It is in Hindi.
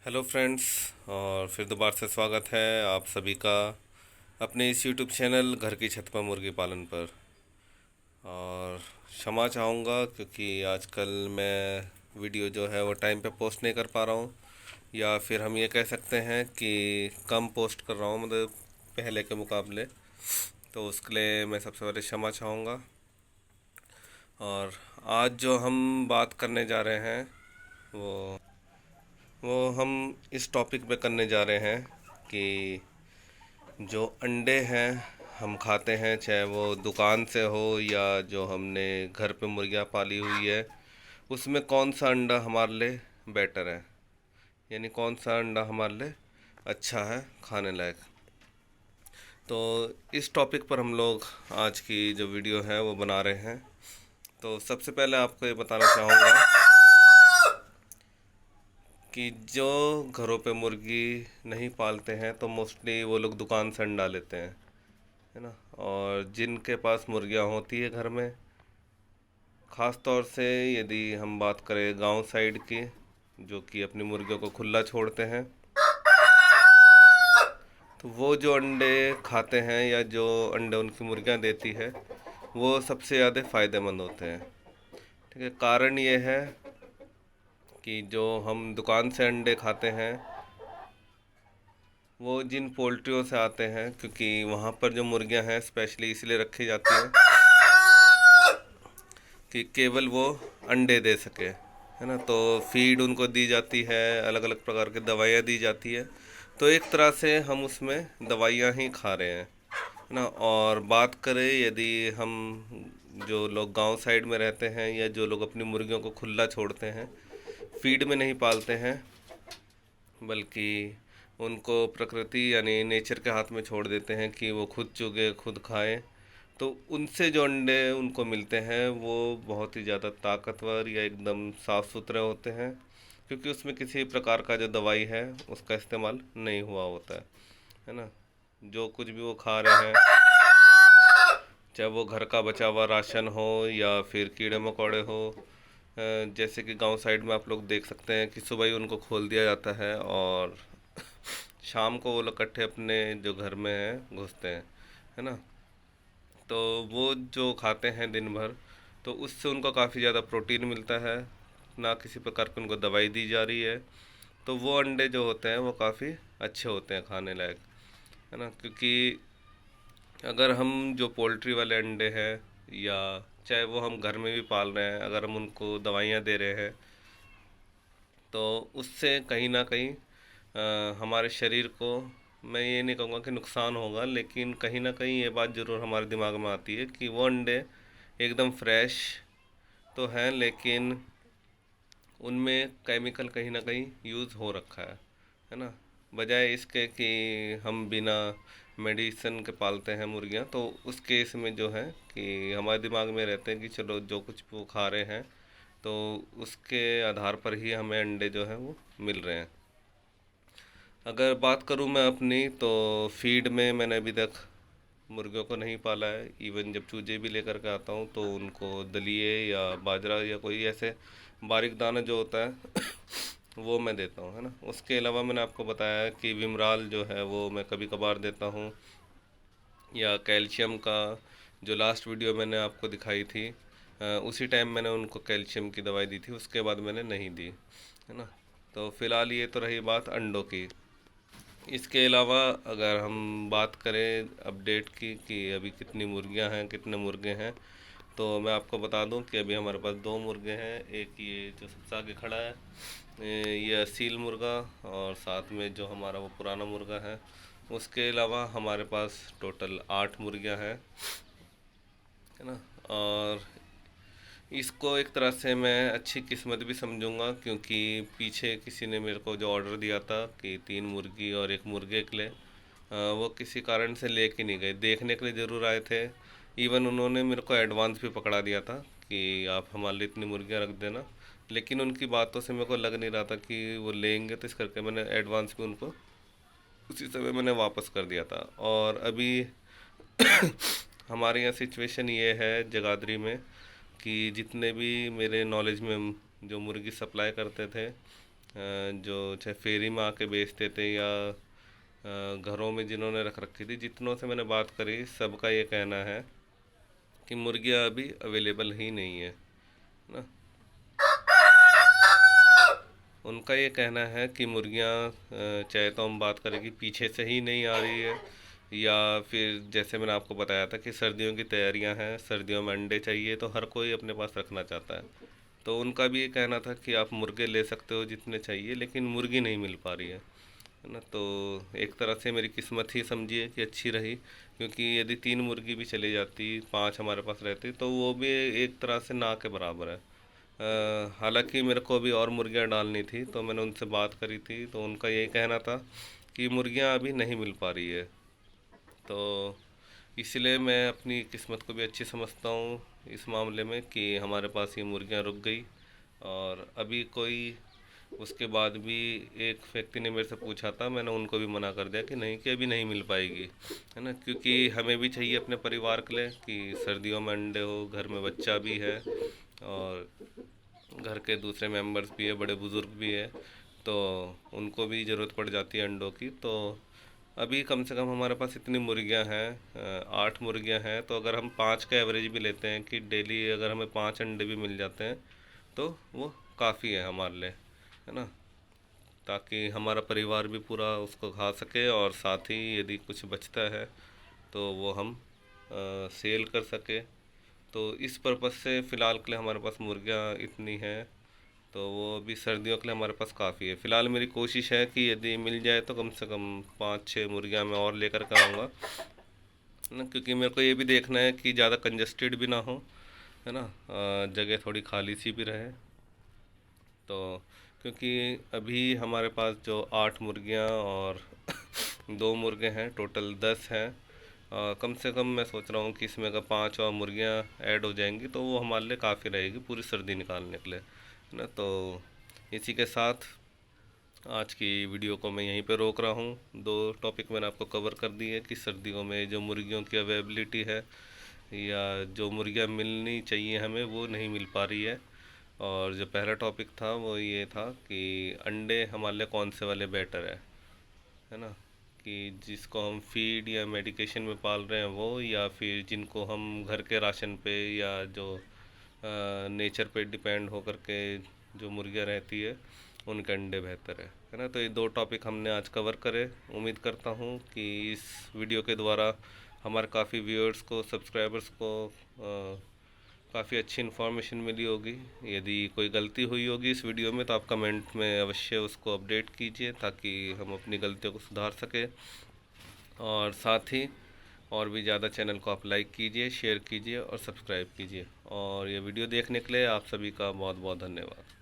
Hello friends. और फिर दोबारा से स्वागत है आप सभी का अपने इस यूट्यूब चैनल घर की छत पर मुर्गी पालन पर। और क्षमा चाहूँगा क्योंकि आजकल मैं वीडियो जो है वो टाइम पे पोस्ट नहीं कर पा रहा हूँ, या फिर हम ये कह सकते हैं कि कम पोस्ट कर रहा हूँ, मतलब पहले के मुकाबले। तो उसके लिए मैं सबसे पहले क्षमा चाहूँगा। और आज जो हम बात करने जा रहे हैं वो हम इस टॉपिक पे करने जा रहे हैं कि जो अंडे हैं हम खाते हैं, चाहे वो दुकान से हो या जो हमने घर पे मुर्गियाँ पाली हुई है, उसमें कौन सा अंडा हमारे लिए बेटर है, यानी कौन सा अंडा हमारे लिए अच्छा है खाने लायक। तो इस टॉपिक पर हम लोग आज की जो वीडियो है वो बना रहे हैं। तो सबसे पहले आपको ये बताना चाहूँगा कि जो घरों पे मुर्गी नहीं पालते हैं तो मोस्टली वो लोग दुकान से अंडा लेते हैं, है ना। और जिनके पास मुर्गियाँ होती है घर में, ख़ास तौर से यदि हम बात करें गांव साइड की, जो कि अपनी मुर्गियों को खुला छोड़ते हैं, तो वो जो अंडे खाते हैं या जो अंडे उनकी मुर्गियाँ देती है वो सबसे ज़्यादा फ़ायदेमंद होते हैं। ठीक है, कारण ये है कि जो हम दुकान से अंडे खाते हैं वो जिन पोल्ट्रियों से आते हैं, क्योंकि वहाँ पर जो मुर्गियाँ हैं स्पेशली इसलिए रखी जाती हैं कि केवल वो अंडे दे सके, है ना। तो फीड उनको दी जाती है, अलग अलग प्रकार की दवाइयाँ दी जाती है। तो एक तरह से हम उसमें दवाइयाँ ही खा रहे हैं, है ना। और बात करें यदि हम जो लोग गांव साइड में रहते हैं या जो लोग अपनी मुर्गियों को खुला छोड़ते हैं, फीड में नहीं पालते हैं, बल्कि उनको प्रकृति यानी नेचर के हाथ में छोड़ देते हैं कि वो खुद चुगे खुद खाएं, तो उनसे जो अंडे उनको मिलते हैं वो बहुत ही ज़्यादा ताकतवर या एकदम साफ़ सुथरे होते हैं, क्योंकि उसमें किसी प्रकार का जो दवाई है उसका इस्तेमाल नहीं हुआ होता है ना। जो कुछ भी वो खा रहे हैं, चाहे वो घर का बचा हुआ राशन हो या फिर कीड़े मकोड़े हो, जैसे कि गांव साइड में आप लोग देख सकते हैं कि सुबह ही उनको खोल दिया जाता है और शाम को वो लोग इकट्ठे अपने जो घर में हैं घुसते हैं, है ना। तो वो जो खाते हैं दिन भर, तो उससे उनको काफ़ी ज़्यादा प्रोटीन मिलता है, ना किसी प्रकार की उनको दवाई दी जा रही है। तो वो अंडे जो होते हैं वो काफ़ी अच्छे होते हैं खाने लायक, है ना। क्योंकि अगर हम जो पोल्ट्री वाले अंडे हैं या चाहे वो हम घर में भी पाल रहे हैं, अगर हम उनको दवाइयाँ दे रहे हैं तो उससे कहीं ना कहीं हमारे शरीर को, मैं ये नहीं कहूँगा कि नुकसान होगा, लेकिन कहीं ना कहीं ये बात ज़रूर हमारे दिमाग में आती है कि वो अंडे एकदम फ्रेश तो हैं, लेकिन उनमें केमिकल कहीं ना कहीं यूज़ हो रखा है ना। बजाय इसके कि हम बिना मेडिसिन के पालते हैं मुर्गियां, तो उस केस में जो है कि हमारे दिमाग में रहते हैं कि चलो जो कुछ वो खा रहे हैं तो उसके आधार पर ही हमें अंडे जो है वो मिल रहे हैं। अगर बात करूं मैं अपनी, तो फीड में मैंने अभी तक मुर्गियों को नहीं पाला है। इवन जब चूजे भी लेकर के आता हूँ तो उनको दलिए या बाजरा या कोई ऐसे बारीक दाना जो होता है वो मैं देता हूँ, है ना। उसके अलावा मैंने आपको बताया कि विमराल जो है वो मैं कभी कभार देता हूँ, या कैल्शियम का जो लास्ट वीडियो मैंने आपको दिखाई थी, उसी टाइम मैंने उनको कैल्शियम की दवाई दी थी, उसके बाद मैंने नहीं दी, है ना। तो फ़िलहाल ये तो रही बात अंडों की। इसके अलावा अगर हम बात करें अपडेट की कि अभी कितनी मुर्गियां हैं कितने मुर्गे हैं, तो मैं आपको बता दूं कि अभी हमारे पास दो मुर्गे हैं। एक ये जो सबसे आगे खड़ा है, ये असील मुर्गा, और साथ में जो हमारा वो पुराना मुर्गा है। उसके अलावा हमारे पास टोटल 8 मुर्गियां हैं, है ना। और इसको एक तरह से मैं अच्छी किस्मत भी समझूंगा, क्योंकि पीछे किसी ने मेरे को जो ऑर्डर दिया था कि 3 मुर्गी और एक मुर्गे के लिए, वो किसी कारण से लेके नहीं गए, देखने के लिए ज़रूर आए थे। इवन उन्होंने मेरे को एडवांस भी पकड़ा दिया था कि आप हमारे लिए इतनी मुर्गियाँ रख देना, लेकिन उनकी बातों से मेरे को लग नहीं रहा था कि वो लेंगे, तो इस करके मैंने एडवांस भी उनको उसी समय मैंने वापस कर दिया था। और अभी हमारे यहाँ सिचुएशन ये है जगाधरी में कि जितने भी मेरे नॉलेज में जो मुर्गी सप्लाई करते थे, जो चाहे फेरी में आके बेचते थे या घरों में जिन्होंने रख रखी थी, जितनों से मैंने बात करी सबका ये कहना है कि मुर्गियाँ अभी अवेलेबल ही नहीं है ना। उनका ये कहना है कि मुर्गियाँ चाहे तो हम बात करें कि पीछे से ही नहीं आ रही है, या फिर जैसे मैंने आपको बताया था कि सर्दियों की तैयारियां हैं, सर्दियों में अंडे चाहिए तो हर कोई अपने पास रखना चाहता है। तो उनका भी ये कहना था कि आप मुर्गे ले सकते हो जितने चाहिए, लेकिन मुर्गी नहीं मिल पा रही है ना। तो एक तरह से मेरी किस्मत ही समझिए कि अच्छी रही, क्योंकि यदि 3 मुर्गी भी चली जाती, 5 हमारे पास रहती, तो वो भी एक तरह से ना के बराबर है। हालांकि मेरे को अभी और मुर्गियां डालनी थी, तो मैंने उनसे बात करी थी, तो उनका यही कहना था कि मुर्गियां अभी नहीं मिल पा रही है। तो इसलिए मैं अपनी किस्मत को भी अच्छी समझता हूँ इस मामले में कि हमारे पास ये मुर्गियां रुक गई। और अभी कोई उसके बाद भी एक व्यक्ति ने मेरे से पूछा था, मैंने उनको भी मना कर दिया कि नहीं, कि अभी नहीं मिल पाएगी, है ना, क्योंकि हमें भी चाहिए अपने परिवार के लिए कि सर्दियों में अंडे हो, घर में बच्चा भी है और घर के दूसरे मेंबर्स भी है, बड़े बुज़ुर्ग भी है, तो उनको भी ज़रूरत पड़ जाती है अंडों की। तो अभी कम से कम हमारे पास इतनी मुर्गियां हैं, 8 मुर्गियां हैं, तो अगर हम 5 का एवरेज भी लेते हैं कि डेली अगर हमें 5 अंडे भी मिल जाते हैं तो वो काफ़ी है हमारे लिए, है ना, ताकि हमारा परिवार भी पूरा उसको खा सके, और साथ ही यदि कुछ बचता है तो वो हम सेल कर सके। तो इस पर्पज़ से फ़िलहाल के लिए हमारे पास मुर्गियाँ इतनी हैं, तो वो अभी सर्दियों के लिए हमारे पास काफ़ी है। फ़िलहाल मेरी कोशिश है कि यदि मिल जाए तो कम से कम 5-6 मुर्गियाँ मैं और लेकर के आऊँगा ना, क्योंकि मेरे को ये भी देखना है कि ज़्यादा कंजस्टेड भी ना हो, है ना, जगह थोड़ी खाली सी भी रहे। तो क्योंकि अभी हमारे पास जो 8 मुर्गियाँ और 2 मुर्गे हैं, टोटल 10 हैं। कम से कम मैं सोच रहा हूँ कि इसमें अगर 5 और मुर्गियाँ ऐड हो जाएंगी तो वो हमारे लिए काफ़ी रहेगी पूरी सर्दी निकालने के लिए, है ना। तो इसी के साथ आज की वीडियो को मैं यहीं पे रोक रहा हूँ। 2 टॉपिक मैंने आपको कवर कर दिए कि सर्दियों में जो मुर्गियों की अवेलेबिलिटी है या जो मुर्गियाँ मिलनी चाहिए हमें वो नहीं मिल पा रही है, और जो पहला टॉपिक था वो ये था कि अंडे हमारे लिए कौन से वाले बेटर है ना, कि जिसको हम फीड या मेडिकेशन में पाल रहे हैं वो, या फिर जिनको हम घर के राशन पे या जो नेचर पे डिपेंड होकर के जो मुर्गियाँ रहती है उनके अंडे बेहतर है ना। तो ये 2 टॉपिक हमने आज कवर करे। उम्मीद करता हूँ कि इस वीडियो के द्वारा हमारे काफ़ी व्यूअर्स को, सब्सक्राइबर्स को काफ़ी अच्छी इन्फॉर्मेशन मिली होगी। यदि कोई गलती हुई होगी इस वीडियो में तो आप कमेंट में अवश्य उसको अपडेट कीजिए, ताकि हम अपनी गलतियों को सुधार सकें। और साथ ही और भी ज़्यादा चैनल को आप लाइक कीजिए, शेयर कीजिए और सब्सक्राइब कीजिए। और ये वीडियो देखने के लिए आप सभी का बहुत बहुत धन्यवाद।